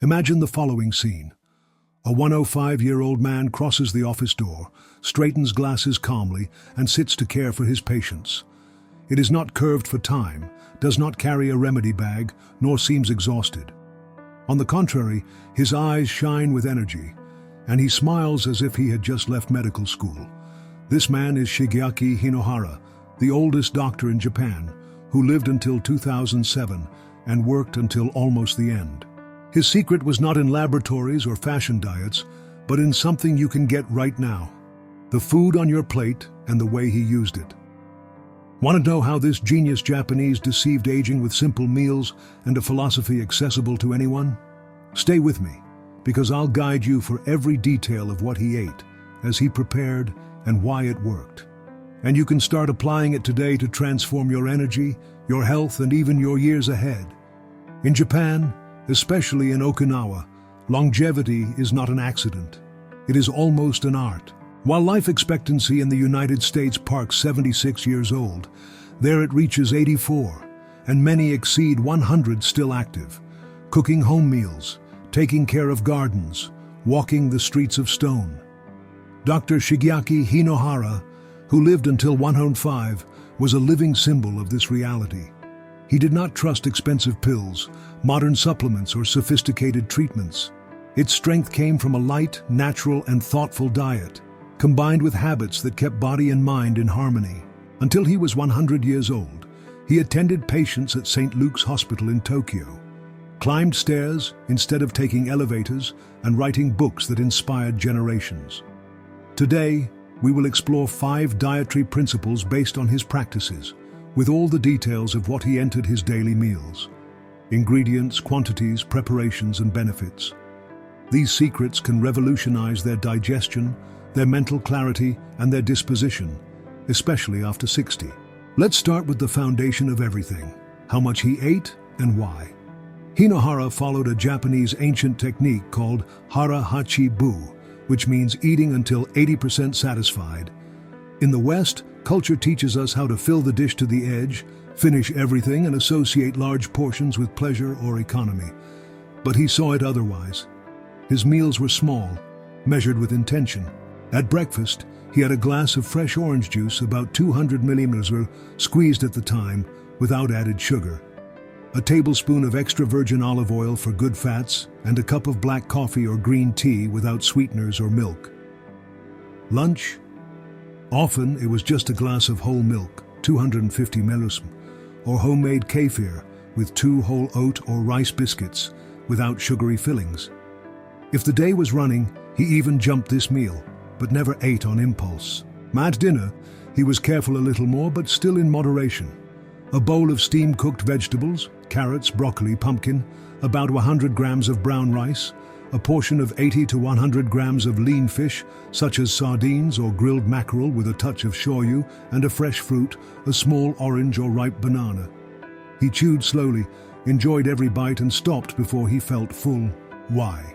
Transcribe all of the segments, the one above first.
Imagine the following scene. A 105-year-old man crosses the office door, straightens glasses calmly, and sits to care for his patients. It is not curved for time, does not carry a remedy bag, nor seems exhausted. On the contrary, his eyes shine with energy, and he smiles as if he had just left medical school. This man is Shigeaki Hinohara, the oldest doctor in Japan, who lived until 2007 and worked until almost the end. His secret was not in laboratories or fashion diets, but in something you can get right now: the food on your plate and the way he used it. Want to know how this genius Japanese deceived aging with simple meals and a philosophy accessible to anyone? Stay with me, because I'll guide you for every detail of what he ate, as he prepared, and why it worked. And you can start applying it today to transform your energy, your health, and even your years ahead. In Japan, especially in Okinawa, longevity is not an accident. It is almost an art. While life expectancy in the United States parks 76 years old, there it reaches 84, and many exceed 100 still active, cooking home meals, taking care of gardens, walking the streets of stone. Dr. Shigeaki Hinohara, who lived until 105, was a living symbol of this reality. He did not trust expensive pills, modern supplements, or sophisticated treatments. Its strength came from a light, natural, and thoughtful diet, combined with habits that kept body and mind in harmony. Until he was 100 years old, he attended patients at St. Luke's Hospital in Tokyo, climbed stairs instead of taking elevators, and writing books that inspired generations. Today, we will explore 5 dietary principles based on his practices, with all the details of what he entered his daily meals: ingredients, quantities, preparations, and benefits. These secrets can revolutionize their digestion, their mental clarity, and their disposition, especially after 60. Let's start with the foundation of everything: how much he ate and why. Hinohara followed a Japanese ancient technique called hara hachi bu, which means eating until 80% satisfied. In the West, culture teaches us how to fill the dish to the edge, finish everything, and associate large portions with pleasure or economy. But he saw it otherwise. His meals were small, measured with intention. At breakfast, he had a glass of fresh orange juice, about 200 milliliters squeezed at the time, without added sugar, a tablespoon of extra virgin olive oil for good fats, and a cup of black coffee or green tea without sweeteners or milk. Lunch? Often it was just a glass of whole milk, 250 milliliters, or homemade kefir with 2 whole oat or rice biscuits, without sugary fillings. If the day was running, he even jumped this meal, but never ate on impulse. At dinner, he was careful a little more, but still in moderation. A bowl of steam-cooked vegetables, carrots, broccoli, pumpkin, about 100 grams of brown rice, a portion of 80 to 100 grams of lean fish, such as sardines or grilled mackerel with a touch of shoyu, and a fresh fruit, a small orange or ripe banana. He chewed slowly, enjoyed every bite, and stopped before he felt full. Why?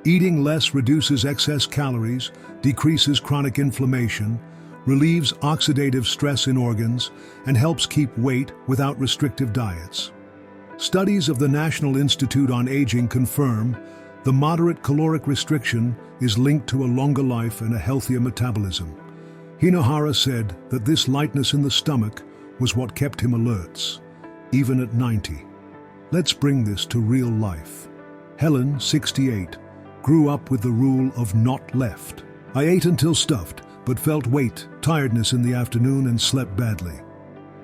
Eating less reduces excess calories, decreases chronic inflammation, relieves oxidative stress in organs, and helps keep weight without restrictive diets. Studies of the National Institute on Aging confirm the moderate caloric restriction is linked to a longer life and a healthier metabolism. Hinohara said that this lightness in the stomach was what kept him alert, even at 90. Let's bring this to real life. Helen, 68, grew up with the rule of not left. I ate until stuffed, but felt weight, tiredness in the afternoon, and slept badly.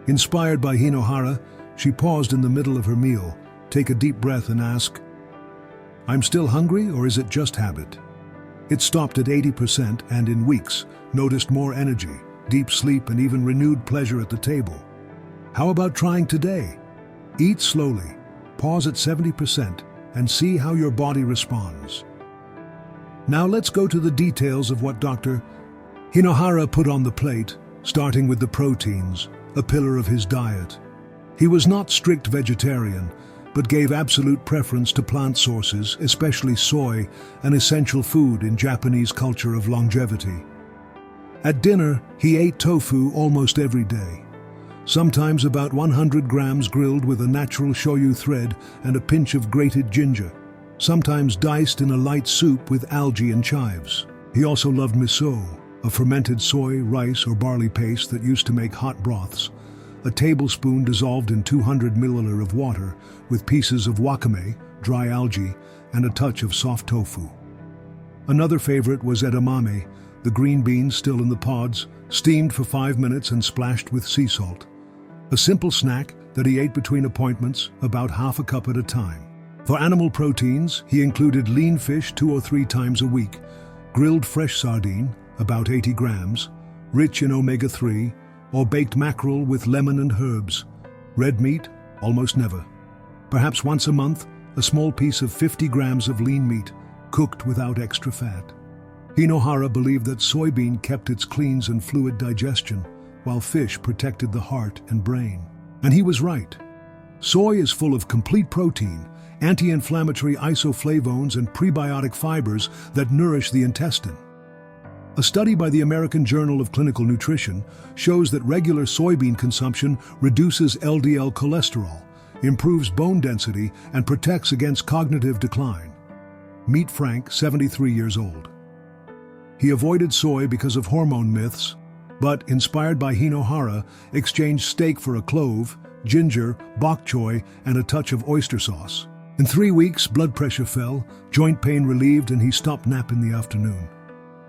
Inspired by Hinohara, she paused in the middle of her meal, take a deep breath, and ask, "I'm still hungry, or is it just habit?" It stopped at 80% and in weeks noticed more energy, deep sleep, and even renewed pleasure at the table. How about trying today? Eat slowly, pause at 70%, and see how your body responds. Now let's go to the details of what Dr. Hinohara put on the plate, starting with the proteins, a pillar of his diet. He was not strict vegetarian, but gave absolute preference to plant sources, especially soy, an essential food in Japanese culture of longevity. At dinner, he ate tofu almost every day, sometimes about 100 grams grilled with a natural shoyu thread and a pinch of grated ginger. sometimes diced in a light soup with algae and chives. He also loved miso, a fermented soy, rice, or barley paste that used to make hot broths, a tablespoon dissolved in 200 milliliters of water with pieces of wakame, dry algae, and a touch of soft tofu. Another favorite was edamame, the green beans still in the pods, steamed for 5 minutes and splashed with sea salt. A simple snack that he ate between appointments, about half a cup at a time. For animal proteins, he included lean fish 2 or 3 times a week, grilled fresh sardine, about 80 grams, rich in omega-3, or baked mackerel with lemon and herbs. Red meat, almost never. Perhaps once a month, a small piece of 50 grams of lean meat, cooked without extra fat. Hinohara believed that soybean kept its clean and fluid digestion, while fish protected the heart and brain. And he was right. Soy is full of complete protein, anti-inflammatory isoflavones and prebiotic fibers that nourish the intestine. A study by the American Journal of Clinical Nutrition shows that regular soybean consumption reduces LDL cholesterol, improves bone density, and protects against cognitive decline. Meet Frank, 73 years old. He avoided soy because of hormone myths, but, inspired by Hinohara, exchanged steak for a clove, ginger, bok choy, and a touch of oyster sauce. In 3 weeks, blood pressure fell, joint pain relieved, and he stopped nap in the afternoon.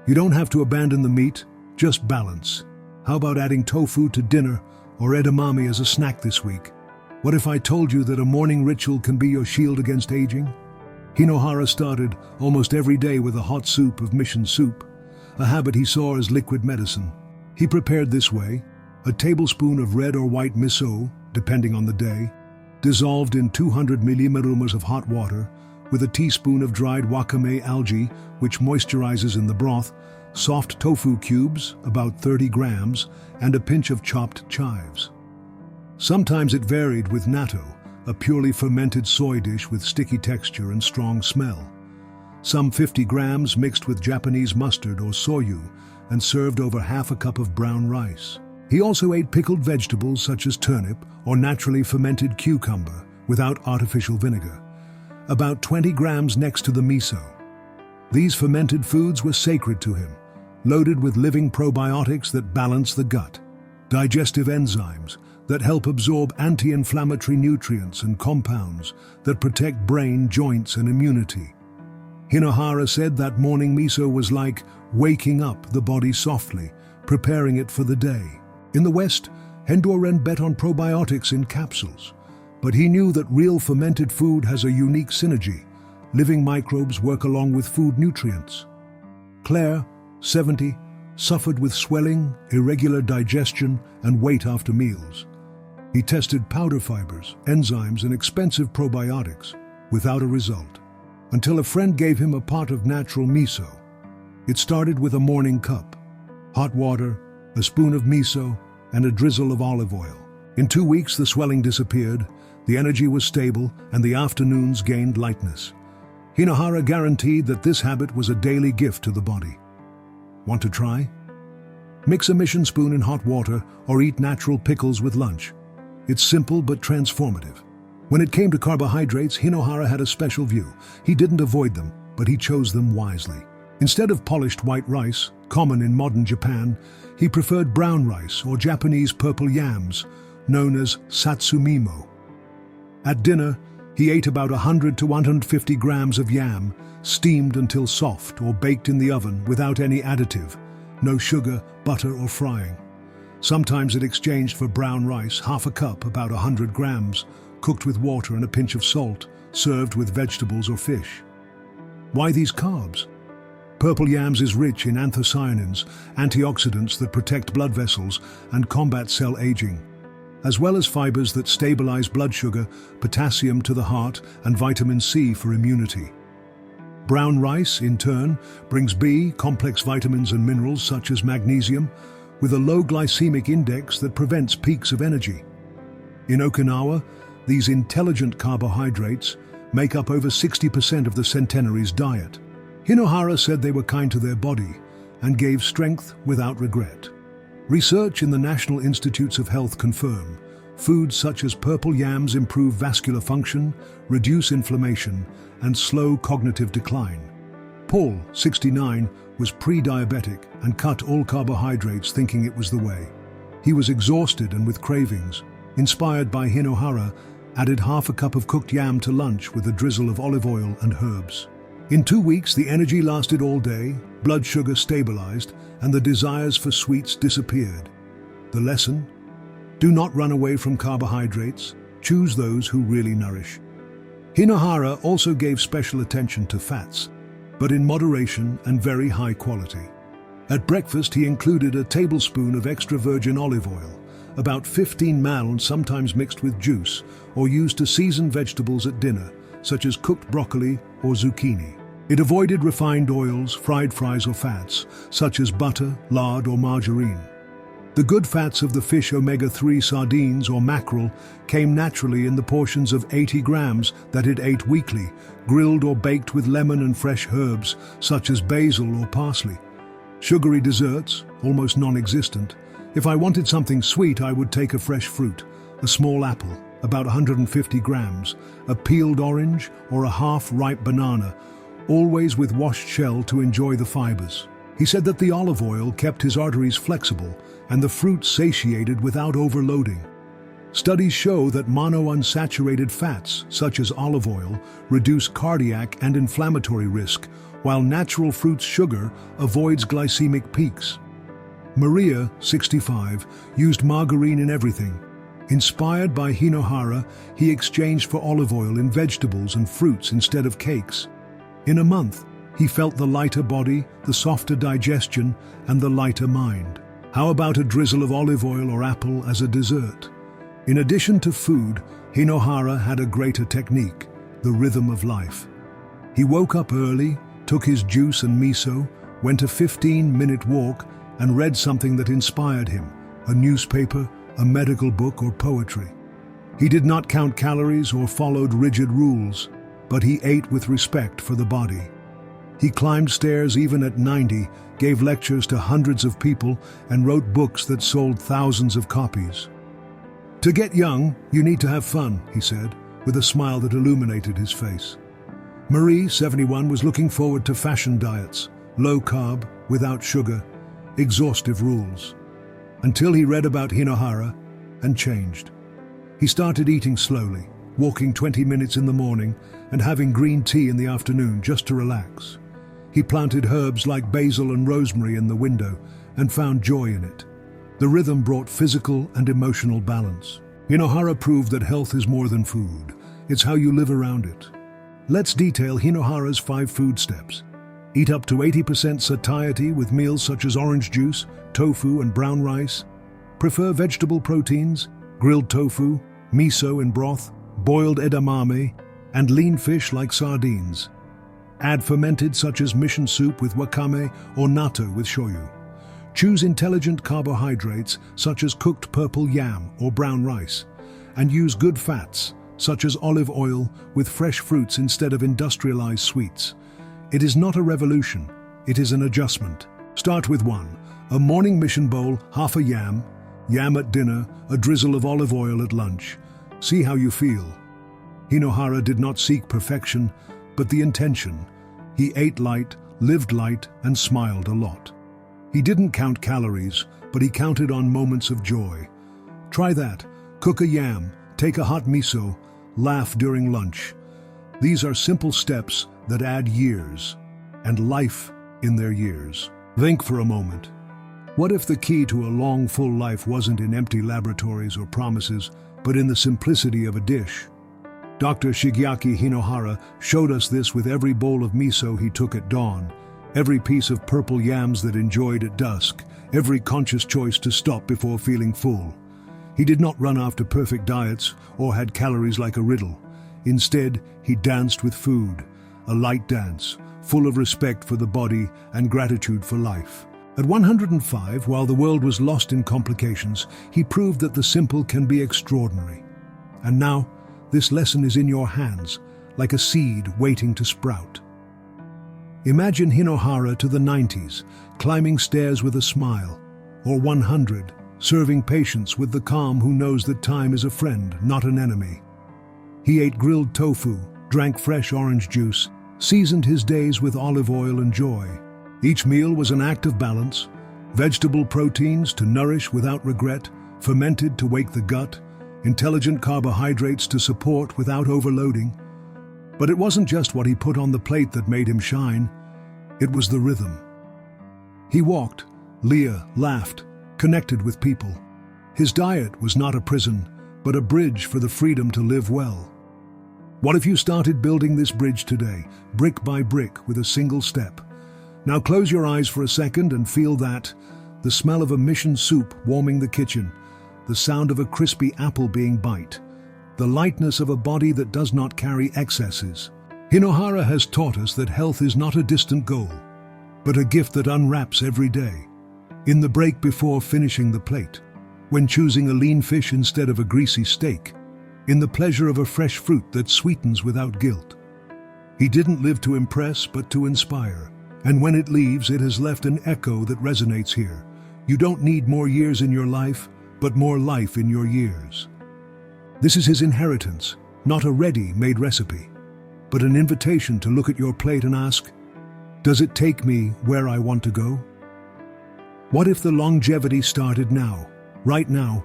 You don't have to abandon the meat, just balance. How about adding tofu to dinner or edamame as a snack this week? What if I told you that a morning ritual can be your shield against aging? Hinohara started almost every day with a hot soup of mission soup, a habit he saw as liquid medicine. He prepared this way: a tablespoon of red or white miso, depending on the day, dissolved in 200 milliliters of hot water, with a teaspoon of dried wakame algae, which moisturizes in the broth, soft tofu cubes, about 30 grams, and a pinch of chopped chives. Sometimes it varied with natto, a purely fermented soy dish with sticky texture and strong smell. Some 50 grams mixed with Japanese mustard or soyu and served over half a cup of brown rice. He also ate pickled vegetables such as turnip or naturally fermented cucumber without artificial vinegar, about 20 grams next to the miso. These fermented foods were sacred to him, loaded with living probiotics that balance the gut, digestive enzymes that help absorb anti-inflammatory nutrients and compounds that protect brain, joints, and immunity. Hinohara said that morning miso was like waking up the body softly, preparing it for the day. In the West, Hendoren bet on probiotics in capsules, but he knew that real fermented food has a unique synergy. Living microbes work along with food nutrients. Claire, 70, suffered with swelling, irregular digestion, and weight after meals. He tested powder fibers, enzymes, and expensive probiotics, without a result, until a friend gave him a pot of natural miso. It started with a morning cup, hot water, a spoon of miso, and a drizzle of olive oil. In 2 weeks, the swelling disappeared, the energy was stable, and the afternoons gained lightness. Hinohara guaranteed that this habit was a daily gift to the body. Want to try? Mix a mission spoon in hot water or eat natural pickles with lunch. It's simple but transformative. When it came to carbohydrates, Hinohara had a special view. He didn't avoid them, but he chose them wisely. Instead of polished white rice, common in modern Japan, he preferred brown rice or Japanese purple yams, known as satsumimo. At dinner, he ate about 100 to 150 grams of yam, steamed until soft or baked in the oven without any additive, no sugar, butter, or frying. Sometimes it exchanged for brown rice, half a cup, about 100 grams, cooked with water and a pinch of salt, served with vegetables or fish. Why these carbs? Purple yams is rich in anthocyanins, antioxidants that protect blood vessels and combat cell aging, as well as fibers that stabilize blood sugar, potassium to the heart, and vitamin C for immunity. Brown rice, in turn, brings B, complex vitamins and minerals such as magnesium, with a low glycemic index that prevents peaks of energy. In Okinawa, these intelligent carbohydrates make up over 60% of the centenary's diet. Hinohara said they were kind to their body and gave strength without regret. Research in the National Institutes of Health confirm Foods such as purple yams improve vascular function, reduce inflammation, and slow cognitive decline. Paul, 69, was pre-diabetic and cut all carbohydrates thinking it was the way. He was exhausted and with cravings. Inspired by Hinohara, added half a cup of cooked yam to lunch with a drizzle of olive oil and herbs. In 2 weeks, the energy lasted all day, blood sugar stabilized, and the desires for sweets disappeared. The lesson? Do not run away from carbohydrates. Choose those who really nourish. Hinohara also gave special attention to fats, but in moderation and very high quality. At breakfast, he included a tablespoon of extra virgin olive oil, about 15 ml, sometimes mixed with juice, or used to season vegetables at dinner, such as cooked broccoli or zucchini. It avoided refined oils, fried fries or fats, such as butter, lard or margarine. The good fats of the fish omega-3 sardines or mackerel came naturally in the portions of 80 grams that it ate weekly, grilled or baked with lemon and fresh herbs, such as basil or parsley. Sugary desserts, almost non-existent. If I wanted something sweet, I would take a fresh fruit, a small apple, about 150 grams, a peeled orange or a half-ripe banana, always with washed shell to enjoy the fibers. He said that the olive oil kept his arteries flexible and the fruit satiated without overloading. Studies show that monounsaturated fats, such as olive oil, reduce cardiac and inflammatory risk, while natural fruit's sugar avoids glycemic peaks. Maria, 65, used margarine in everything. Inspired by Hinohara, he exchanged for olive oil in vegetables and fruits instead of cakes. In a month, he felt the lighter body, the softer digestion, and the lighter mind. How about a drizzle of olive oil or apple as a dessert? In addition to food, Hinohara had a greater technique, the rhythm of life. He woke up early, took his juice and miso, went a 15-minute walk, and read something that inspired him, a newspaper, a medical book, or poetry. He did not count calories or followed rigid rules, but he ate with respect for the body. He climbed stairs even at 90, gave lectures to hundreds of people, and wrote books that sold thousands of copies. To get young, you need to have fun, he said, with a smile that illuminated his face. Marie, 71, was looking forward to fashion diets, low carb, without sugar, exhaustive rules. Until he read about Hinohara and changed. He started eating slowly, walking 20 minutes in the morning and having green tea in the afternoon just to relax. He planted herbs like basil and rosemary in the window and found joy in it. The rhythm brought physical and emotional balance. Hinohara proved that health is more than food. It's how you live around it. Let's detail Hinohara's 5 food steps. Eat up to 80% satiety with meals such as orange juice, tofu and brown rice. Prefer vegetable proteins, grilled tofu, miso in broth, boiled edamame, and lean fish like sardines. Add fermented such as mission soup with wakame or natto with shoyu. Choose intelligent carbohydrates such as cooked purple yam or brown rice. And use good fats such as olive oil with fresh fruits instead of industrialized sweets. It is not a revolution, it is an adjustment. Start with 1. A morning mission bowl, half a yam at dinner, a drizzle of olive oil at lunch. See how you feel. Hinohara did not seek perfection, but the intention. He ate light, lived light, and smiled a lot. He didn't count calories, but he counted on moments of joy. Try that. Cook a yam, take a hot miso, laugh during lunch. These are simple steps that add years, and life in their years. Think for a moment. What if the key to a long, full life wasn't in empty laboratories or promises, but in the simplicity of a dish? Dr. Shigeaki Hinohara showed us this with every bowl of miso he took at dawn, every piece of purple yams that enjoyed at dusk, every conscious choice to stop before feeling full. He did not run after perfect diets or had calories like a riddle. Instead, he danced with food, a light dance, full of respect for the body and gratitude for life. At 105, while the world was lost in complications, he proved that the simple can be extraordinary. And now, this lesson is in your hands, like a seed waiting to sprout. Imagine Hinohara to the 90s, climbing stairs with a smile, or 100, serving patience with the calm who knows that time is a friend, not an enemy. He ate grilled tofu, drank fresh orange juice, seasoned his days with olive oil and joy. Each meal was an act of balance, vegetable proteins to nourish without regret, fermented to wake the gut, intelligent carbohydrates to support without overloading. But it wasn't just what he put on the plate that made him shine, it was the rhythm. He walked, laughed, connected with people. His diet was not a prison, but a bridge for the freedom to live well. What if you started building this bridge today, brick by brick, with a single step? Now close your eyes for a second and feel that, the smell of a mission soup warming the kitchen, the sound of a crispy apple being bite, the lightness of a body that does not carry excesses. Hinohara has taught us that health is not a distant goal, but a gift that unwraps every day. In the break before finishing the plate, when choosing a lean fish instead of a greasy steak, in the pleasure of a fresh fruit that sweetens without guilt. He didn't live to impress, but to inspire. And when it leaves, it has left an echo that resonates here. You don't need more years in your life, but more life in your years. This is his inheritance, not a ready-made recipe, but an invitation to look at your plate and ask, does it take me where I want to go? What if the longevity started now, right now,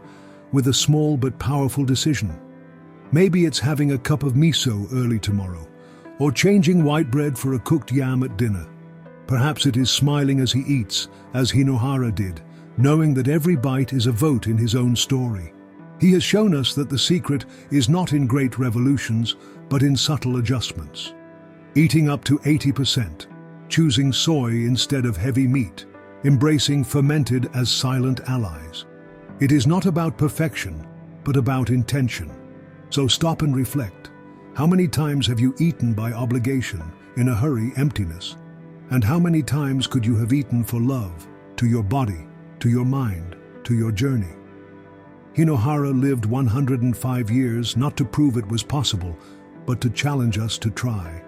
with a small but powerful decision? Maybe it's having a cup of miso early tomorrow, or changing white bread for a cooked yam at dinner. Perhaps it is smiling as he eats, as Hinohara did, knowing that every bite is a vote in his own story. He has shown us that the secret is not in great revolutions, but in subtle adjustments. Eating up to 80%, choosing soy instead of heavy meat, embracing fermented as silent allies. It is not about perfection, but about intention. So stop and reflect. How many times have you eaten by obligation, in a hurry, emptiness? And how many times could you have eaten for love, to your body, to your mind, to your journey? Hinohara lived 105 years not to prove it was possible, but to challenge us to try.